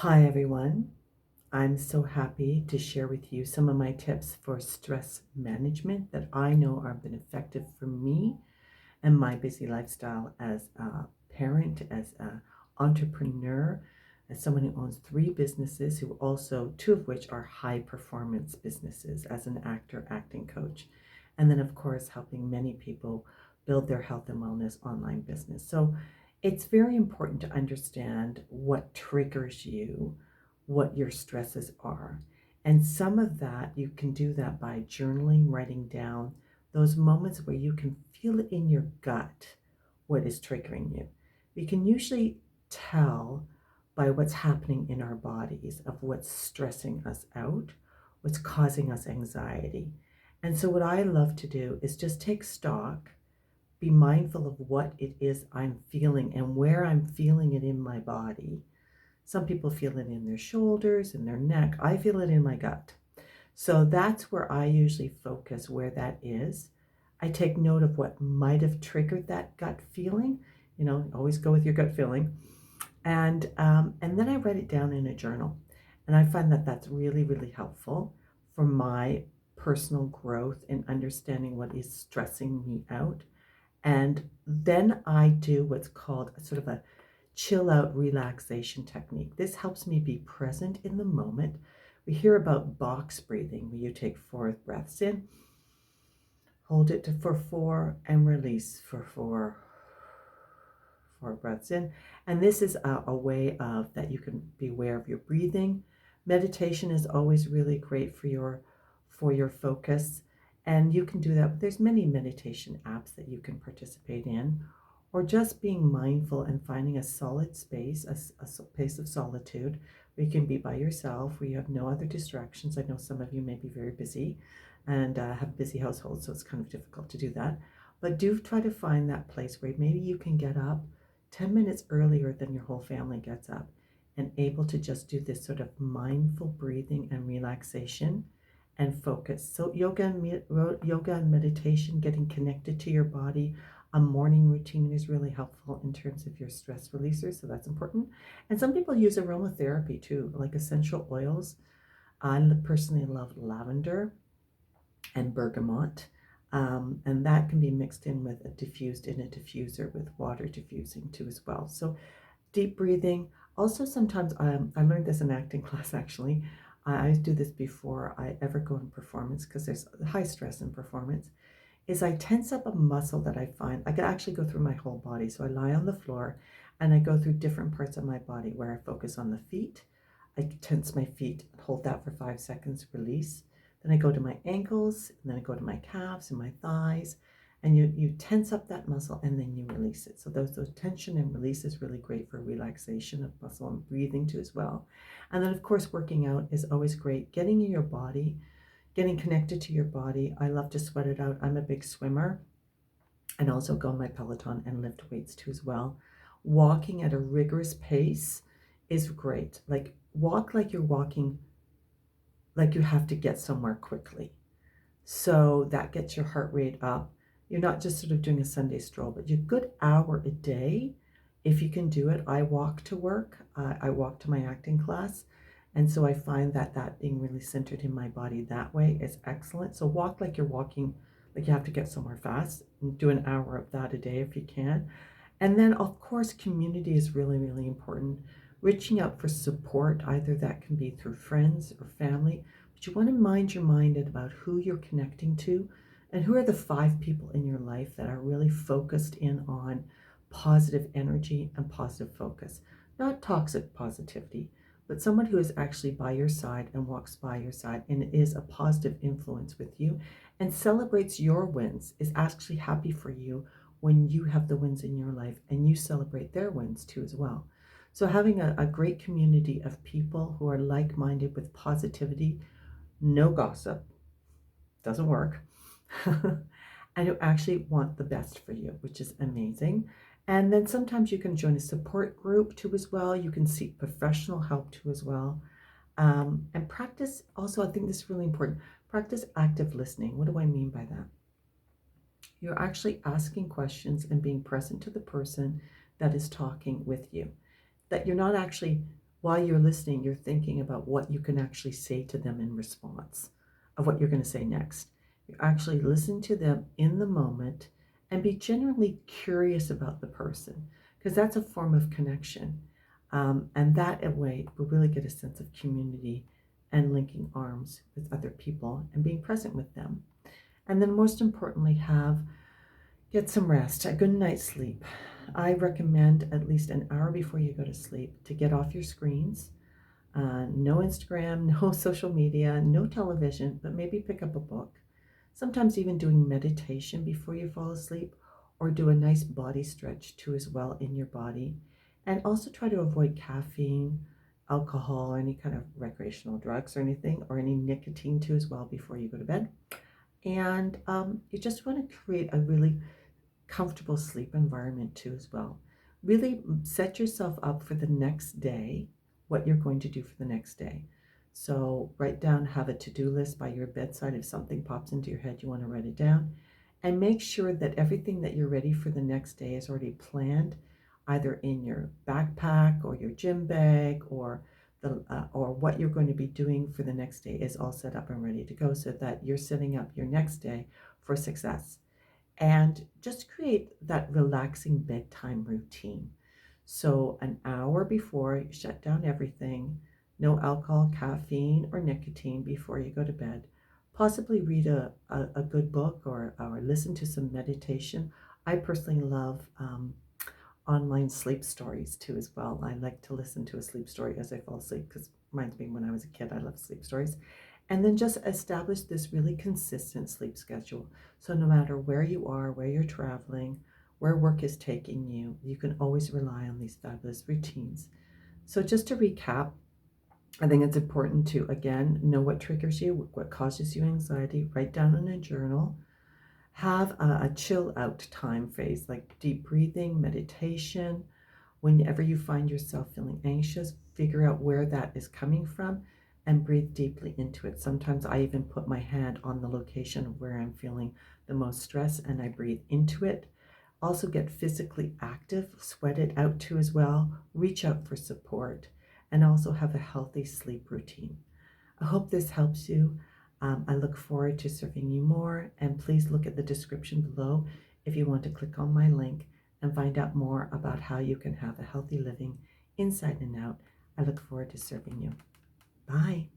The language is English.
Hi, everyone. I'm so happy to share with you some of my tips for stress management that I know have been effective for me and my busy lifestyle as a parent, as an entrepreneur, as someone who owns three businesses, who also, two of which are high performance businesses, as an actor, acting coach. And then, of course, helping many people build their health and wellness online business. So it's very important to understand what triggers you, what your stresses are. And some of that, you can do that by journaling, writing down those moments where you can feel it in your gut what is triggering you. We can usually tell by what's happening in our bodies of what's stressing us out, what's causing us anxiety. And so, what I love to do is just take stock, be mindful of what it is I'm feeling and where I'm feeling it in my body. Some people feel it in their shoulders, in their neck. I feel it in my gut. So that's where I usually focus, where that is. I take note of what might have triggered that gut feeling. Always go with your gut feeling. And then I write it down in a journal. And I find that that's really, really helpful for my personal growth and understanding what is stressing me out. And then I do what's called sort of a chill out relaxation technique. This helps me be present in the moment. We hear about box breathing, where you take 4 breaths in, hold it for 4, and release for 4. 4 breaths in. And this is a way of that you can be aware of your breathing. Meditation is always really great for your focus. And you can do that. There's many meditation apps that you can participate in, or just being mindful and finding a solid space, a space of solitude where you can be by yourself, where you have no other distractions. I know some of you may be very busy and have busy households, so it's kind of difficult to do that. But do try to find that place where maybe you can get up 10 minutes earlier than your whole family gets up and able to just do this sort of mindful breathing and relaxation and focus. So yoga and meditation, getting connected to your body, a morning routine is really helpful in terms of your stress releasers, so that's important. And some people use aromatherapy too, like essential oils. I personally love lavender and bergamot. And that can be mixed in with diffused in a diffuser with water diffusing too as well. So deep breathing. Also, sometimes I learned this in acting class actually. I do this before I ever go in performance because there's high stress in performance. Is I tense up a muscle that I find I can actually go through my whole body. So I lie on the floor and I go through different parts of my body where I focus on the feet. I tense my feet, hold that for 5 seconds, release. Then I go to my ankles, and then I go to my calves and my thighs, and you tense up that muscle and then you release it. So those tension and release is really great for relaxation of muscle and breathing too as well. And then of course working out is always great. Getting in your body, getting connected to your body. I love to sweat it out. I'm a big swimmer and also go on my Peloton and lift weights too as well. Walking at a rigorous pace is great. Like walk like you're walking, like you have to get somewhere quickly. So that gets your heart rate up. You're not just sort of doing a Sunday stroll, but you're a good hour a day. If you can do it, I walk to work. I walk to my acting class. And so I find that being really centered in my body that way is excellent. So walk like you're walking, like you have to get somewhere fast. And do an hour of that a day if you can. And then, of course, community is really, really important. Reaching out for support, either that can be through friends or family, but you want to mind your mind about who you're connecting to and who are the 5 people in your life that are really focused in on positive energy and positive focus. Not toxic positivity, but someone who is actually by your side and walks by your side and is a positive influence with you and celebrates your wins, is actually happy for you when you have the wins in your life and you celebrate their wins too as well. So having a great community of people who are like-minded with positivity, no gossip, doesn't work, and who actually want the best for you, which is amazing. And then sometimes you can join a support group too as well. You can seek professional help too as well. And practice also, I think this is really important, practice active listening. What do I mean by that? You're actually asking questions and being present to the person that is talking with you. That you're not actually while you're listening, you're thinking about what you can actually say to them in response of what you're going to say next. You actually listen to them in the moment and be genuinely curious about the person, because that's a form of connection. And that way will really get a sense of community and linking arms with other people and being present with them. And then most importantly, get some rest, a good night's sleep. I recommend at least an hour before you go to sleep to get off your screens. No Instagram, no social media, no television, but maybe pick up a book. Sometimes even doing meditation before you fall asleep, or do a nice body stretch too as well in your body. And also try to avoid caffeine, alcohol, or any kind of recreational drugs or anything, or any nicotine too as well before you go to bed. And you just want to create a really comfortable sleep environment too as well. Really set yourself up for the next day, what you're going to do for the next day. So write down, have a to-do list by your bedside. If something pops into your head, you want to write it down. And make sure that everything that you're ready for the next day is already planned, either in your backpack or your gym bag, or what you're going to be doing for the next day is all set up and ready to go, so that you're setting up your next day for success. And just create that relaxing bedtime routine. So, an hour before, you shut down everything, no alcohol, caffeine, or nicotine before you go to bed. Possibly read a good book, or listen to some meditation. I personally love online sleep stories too as well. I like to listen to a sleep story as I fall asleep, because reminds me when I was a kid, I loved sleep stories. And then just establish this really consistent sleep schedule. So no matter where you are, where you're traveling, where work is taking you, you can always rely on these fabulous routines. So just to recap, I think it's important to, again, know what triggers you, what causes you anxiety, write down in a journal, have a chill out time phase like deep breathing, meditation. Whenever you find yourself feeling anxious, figure out where that is coming from and breathe deeply into it. Sometimes I even put my hand on the location of where I'm feeling the most stress and I breathe into it. Also, get physically active, sweat it out too as well, reach out for support, and also have a healthy sleep routine. I hope this helps you. I look forward to serving you more, and please look at the description below if you want to click on my link and find out more about how you can have a healthy living inside and out. I look forward to serving you. Bye.